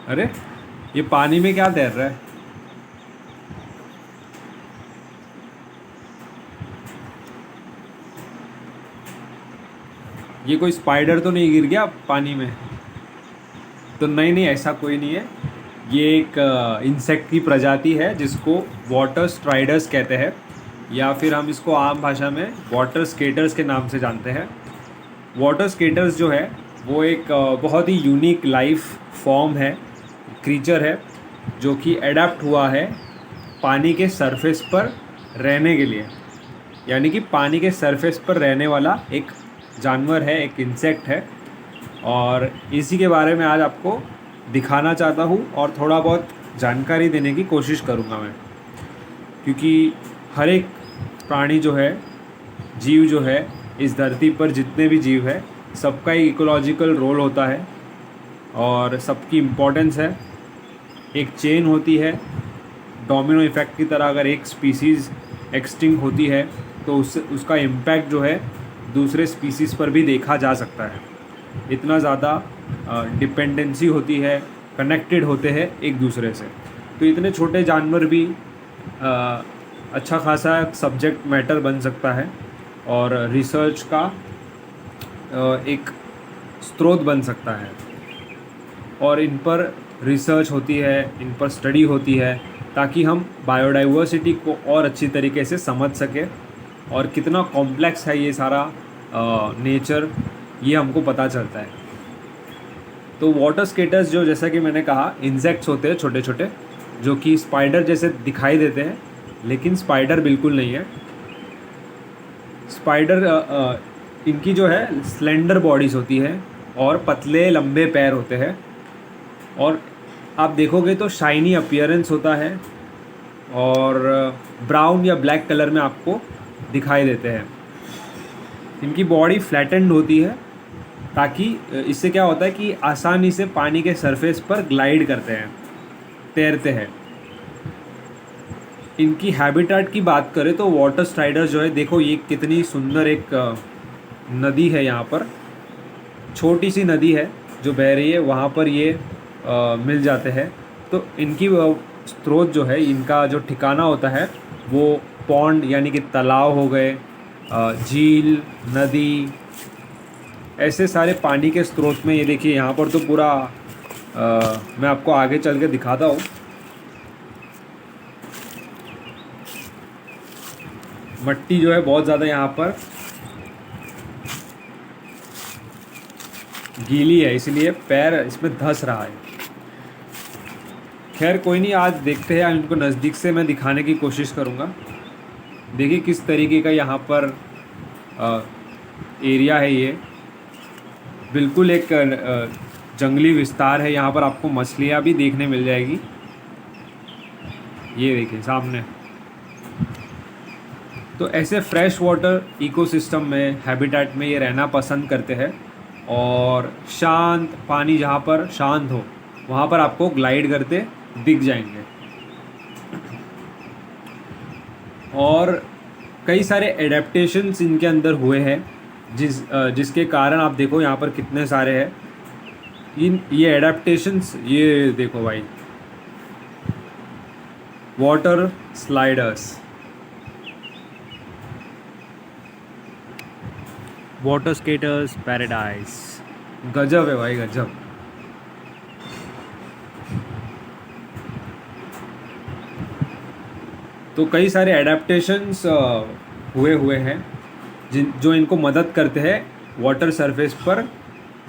अरे, ये पानी में क्या तैर रहा है? ये कोई स्पाइडर तो नहीं गिर गया पानी में? तो नहीं नहीं, ऐसा कोई नहीं है। ये एक इंसेक्ट की प्रजाति है जिसको वाटर स्ट्राइडर्स कहते हैं, या फिर हम इसको आम भाषा में वाटर स्केटर्स के नाम से जानते हैं। वाटर स्केटर्स जो है वो एक बहुत ही यूनिक लाइफ फॉर्म है, क्रीचर है, जो कि एडाप्ट हुआ है पानी के सरफेस पर रहने के लिए। यानी कि पानी के सरफेस पर रहने वाला एक जानवर है, एक इंसेक्ट है। और इसी के बारे में आज आपको दिखाना चाहता हूँ और थोड़ा बहुत जानकारी देने की कोशिश करूँगा मैं, क्योंकि हर एक प्राणी जो है, जीव जो है, इस धरती पर जितने भी जीव है, सबका एक इकोलॉजिकल रोल होता है और सबकी इम्पोर्टेंस है। एक चेन होती है, डोमिनो इफ़ेक्ट की तरह। अगर एक स्पीसीज़ एक्सटिंक्ट होती है तो उसका इम्पैक्ट जो है दूसरे स्पीसीज़ पर भी देखा जा सकता है। इतना ज़्यादा डिपेंडेंसी होती है, कनेक्टेड होते हैं एक दूसरे से। तो इतने छोटे जानवर भी अच्छा खासा सब्जेक्ट मैटर बन सकता है और रिसर्च का एक स्रोत बन सकता है। और इन पर रिसर्च होती है, इन पर स्टडी होती है, ताकि हम बायोडाइवर्सिटी को और अच्छी तरीके से समझ सकें और कितना कॉम्प्लेक्स है ये सारा नेचर, ये हमको पता चलता है। तो वाटर स्केटर्स जो, जैसा कि मैंने कहा, इंसेक्ट्स होते हैं छोटे छोटे, जो कि स्पाइडर जैसे दिखाई देते हैं, लेकिन स्पाइडर बिल्कुल नहीं है। स्पाइडर इनकी जो है स्लेंडर बॉडीज़ होती है और पतले लंबे पैर होते हैं, और आप देखोगे तो शाइनी अपीयरेंस होता है और ब्राउन या ब्लैक कलर में आपको दिखाई देते हैं। इनकी बॉडी फ्लैटेंड होती है, ताकि इससे क्या होता है कि आसानी से पानी के सरफेस पर ग्लाइड करते हैं, तैरते हैं। इनकी हैबिटेट की बात करें तो वाटर स्ट्राइडर जो है, देखो ये कितनी सुंदर एक नदी है। यहाँ पर छोटी सी नदी है जो बह रही है, वहाँ पर ये मिल जाते हैं। तो इनकी स्रोत जो है, इनका जो ठिकाना होता है वो पॉन्ड यानी कि तालाब हो गए, झील, नदी, ऐसे सारे पानी के स्रोत में। ये देखिए यहाँ पर तो पूरा मैं आपको आगे चल के दिखाता हूँ। मट्टी जो है बहुत ज़्यादा यहाँ पर गीली है, इसलिए पैर इसमें धंस रहा है। खैर कोई नहीं, आज देखते हैं, इनको नज़दीक से मैं दिखाने की कोशिश करूँगा। देखिए किस तरीके का यहाँ पर एरिया है। ये बिल्कुल एक जंगली विस्तार है। यहाँ पर आपको मछलियाँ भी देखने मिल जाएगी। ये देखिए सामने। तो ऐसे फ्रेश वाटर इकोसिस्टम में, हैबिटेट में ये रहना पसंद करते हैं, और शांत पानी, जहाँ पर शांत हो वहाँ पर आपको ग्लाइड करते दिख जाएंगे। और कई सारे एडेप्टेशंस इनके अंदर हुए हैं, जिसके कारण आप देखो यहाँ पर कितने सारे हैं ये एडेप्टेशंस। ये देखो भाई, water sliders, water skaters paradise. गजब है भाई, गजब। तो कई सारे एडेप्टेशंस हुए हैं जो इनको मदद करते हैं वाटर सरफेस पर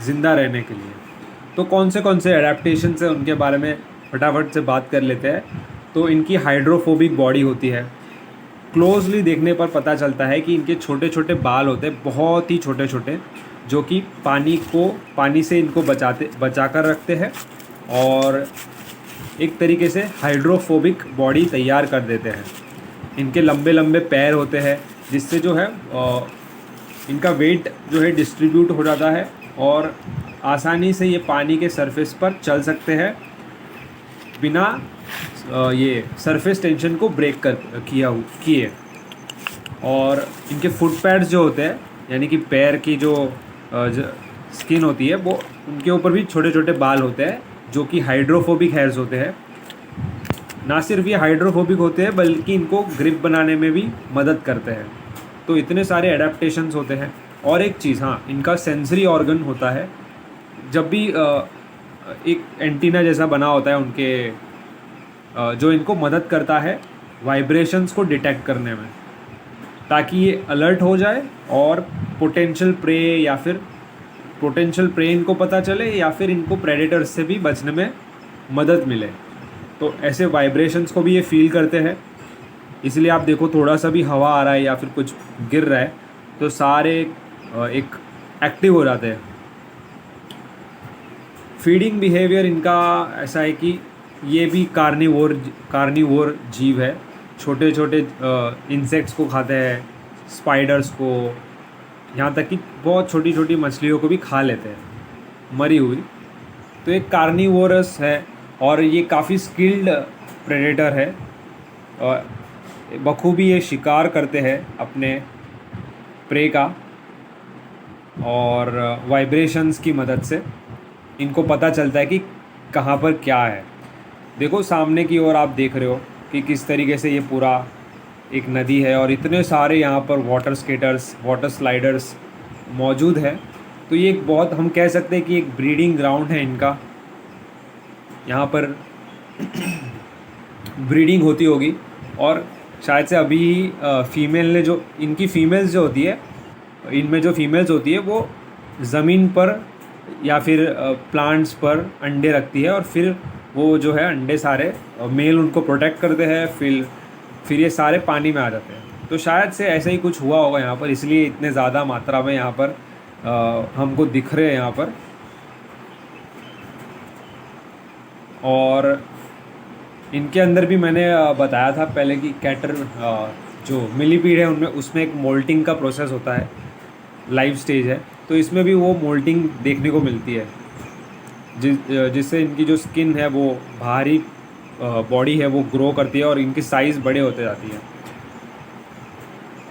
ज़िंदा रहने के लिए। तो कौन से एडेप्टेशंस हैं उनके बारे में फटाफट से बात कर लेते हैं। तो इनकी हाइड्रोफोबिक बॉडी होती है। क्लोजली देखने पर पता चलता है कि इनके छोटे छोटे बाल होते हैं, बहुत ही छोटे छोटे, जो कि पानी से इनको बचा कर रखते हैं और एक तरीके से हाइड्रोफोबिक बॉडी तैयार कर देते हैं। इनके लंबे लंबे पैर होते हैं, जिससे जो है इनका वेट जो है डिस्ट्रीब्यूट हो जाता है और आसानी से ये पानी के सरफेस पर चल सकते हैं, बिना ये सरफेस टेंशन को ब्रेक किए। और इनके फुट पैड्स जो होते हैं, यानी कि पैर की जो स्किन होती है, वो उनके ऊपर भी छोटे छोटे बाल होते हैं, जो कि हाइड्रोफोबिक हेयर्स होते हैं। ना सिर्फ ये हाइड्रोफोबिक होते हैं बल्कि इनको ग्रिप बनाने में भी मदद करते हैं। तो इतने सारे एडेप्टेशंस होते हैं। और एक चीज़, हाँ, इनका सेंसरी ऑर्गन होता है। जब भी एक एंटीना जैसा बना होता है उनके, जो इनको मदद करता है वाइब्रेशंस को डिटेक्ट करने में, ताकि ये अलर्ट हो जाए और पोटेंशियल प्रे या फिर पोटेंशियल प्रे इनको पता चले या फिर इनको प्रेडेटर्स से भी बचने में मदद मिले। तो ऐसे वाइब्रेशंस को भी ये फील करते हैं। इसलिए आप देखो, थोड़ा सा भी हवा आ रहा है या फिर कुछ गिर रहा है तो सारे एक एक्टिव हो जाते हैं। फीडिंग बिहेवियर इनका ऐसा है कि ये भी कार्निवोर जीव है। छोटे छोटे इंसेक्ट्स को खाते हैं, स्पाइडर्स को, यहाँ तक कि बहुत छोटी छोटी मछलियों को भी खा लेते हैं मरी हुई। तो एक कार्निवोरस है और ये काफ़ी स्किल्ड प्रेडेटर है और बखूबी ये शिकार करते हैं अपने प्रे का। और वाइब्रेशंस की मदद से इनको पता चलता है कि कहाँ पर क्या है। देखो सामने की ओर आप देख रहे हो कि किस तरीके से ये पूरा एक नदी है और इतने सारे यहाँ पर वाटर स्केटर्स, वाटर स्लाइडर्स मौजूद है। तो ये एक बहुत, हम कह सकते हैं कि एक ब्रीडिंग ग्राउंड है इनका। यहाँ पर ब्रीडिंग होती होगी और शायद से अभी फीमेल ने जो, इनकी फीमेल्स जो होती है, इनमें जो फीमेल्स होती है वो ज़मीन पर या फिर प्लांट्स पर अंडे रखती है और फिर वो जो है अंडे सारे मेल उनको प्रोटेक्ट करते हैं, फिर ये सारे पानी में आ जाते हैं। तो शायद से ऐसा ही कुछ हुआ होगा यहाँ पर, इसलिए इतने ज़्यादा मात्रा में यहाँ पर हमको दिख रहे हैं यहाँ पर। और इनके अंदर भी मैंने बताया था पहले कि कैटर जो मिलीपीड है उनमें, उसमें एक मोल्टिंग का प्रोसेस होता है, लाइव स्टेज है। तो इसमें भी वो मोल्टिंग देखने को मिलती है, जिससे इनकी जो स्किन है वो बाहरी बॉडी है वो ग्रो करती है और इनकी साइज़ बड़े होते जाती है।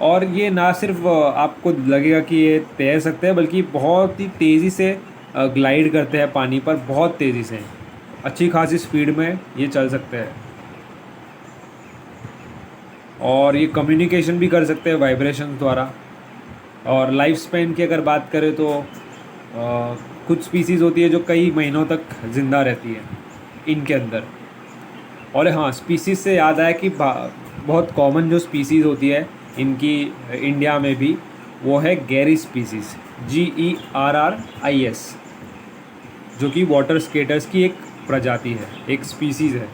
और ये ना सिर्फ आपको लगेगा कि ये तैर सकते हैं, बल्कि बहुत ही तेज़ी से ग्लाइड करते हैं पानी पर, बहुत तेज़ी से, अच्छी खासी स्पीड में ये चल सकते हैं। और ये कम्युनिकेशन भी कर सकते हैं वाइब्रेशन द्वारा। और लाइफ स्पैन की अगर बात करें तो कुछ स्पीसीज़ होती है जो कई महीनों तक ज़िंदा रहती है इनके अंदर। और हाँ, स्पीसीज़ से याद आया कि बहुत कॉमन जो स्पीसीज़ होती है इनकी इंडिया में भी, वो है गैरी स्पीसीज़, GERRIS, जो कि वाटर स्केटर्स की एक प्रजाति है, एक स्पीसीज़ है।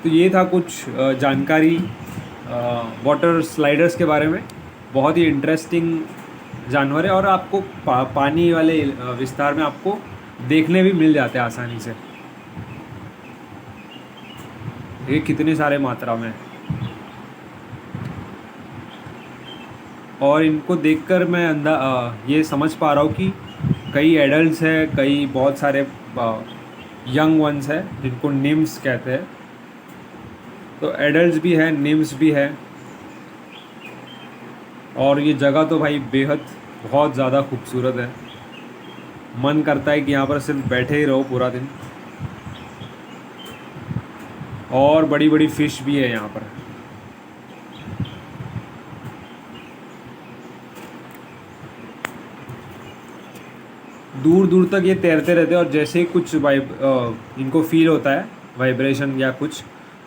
तो ये था कुछ जानकारी वाटर स्लाइडर्स के बारे में। बहुत ही इंटरेस्टिंग जानवर है और आपको पानी वाले विस्तार में आपको देखने भी मिल जाते हैं आसानी से। ये कितने सारे मात्रा में, और इनको देखकर मैं ये समझ पा रहा हूँ कि कई एडल्ट्स हैं, कई बहुत सारे यंग वंस हैं जिनको निम्स कहते हैं। तो एडल्ट्स भी हैं, निम्स भी है। और ये जगह तो भाई बेहद बहुत ज़्यादा खूबसूरत है। मन करता है कि यहाँ पर सिर्फ बैठे ही रहो पूरा दिन। और बड़ी बड़ी फ़िश भी है यहाँ पर। दूर दूर तक ये तैरते रहते हैं और जैसे ही कुछ इनको फील होता है वाइब्रेशन या कुछ,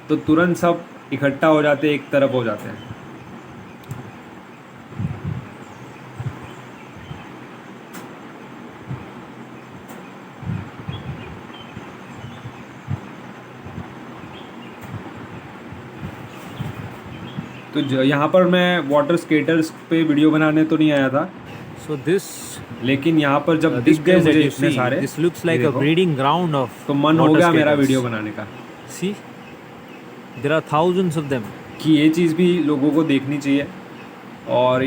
तो तुरंत सब इकट्ठा हो जाते हैं, एक तरफ हो जाते हैं। तो यहाँ पर मैं वाटर स्केटर्स पे वीडियो बनाने तो नहीं आया था, लेकिन यहाँ पर जब दिख गए मुझे इतने सारे, this looks like a breeding ground of तो मन हो गया मेरा वीडियो बनाने का। See, there are thousands of them. कि ये चीज़ भी लोगों को देखनी चाहिए और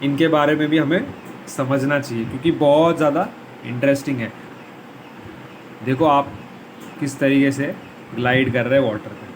इनके बारे में भी हमें समझना चाहिए, क्योंकि बहुत ज़्यादा इंटरेस्टिंग है। देखो आप किस तरीके से ग्लाइड कर रहे हैं वाटर पे।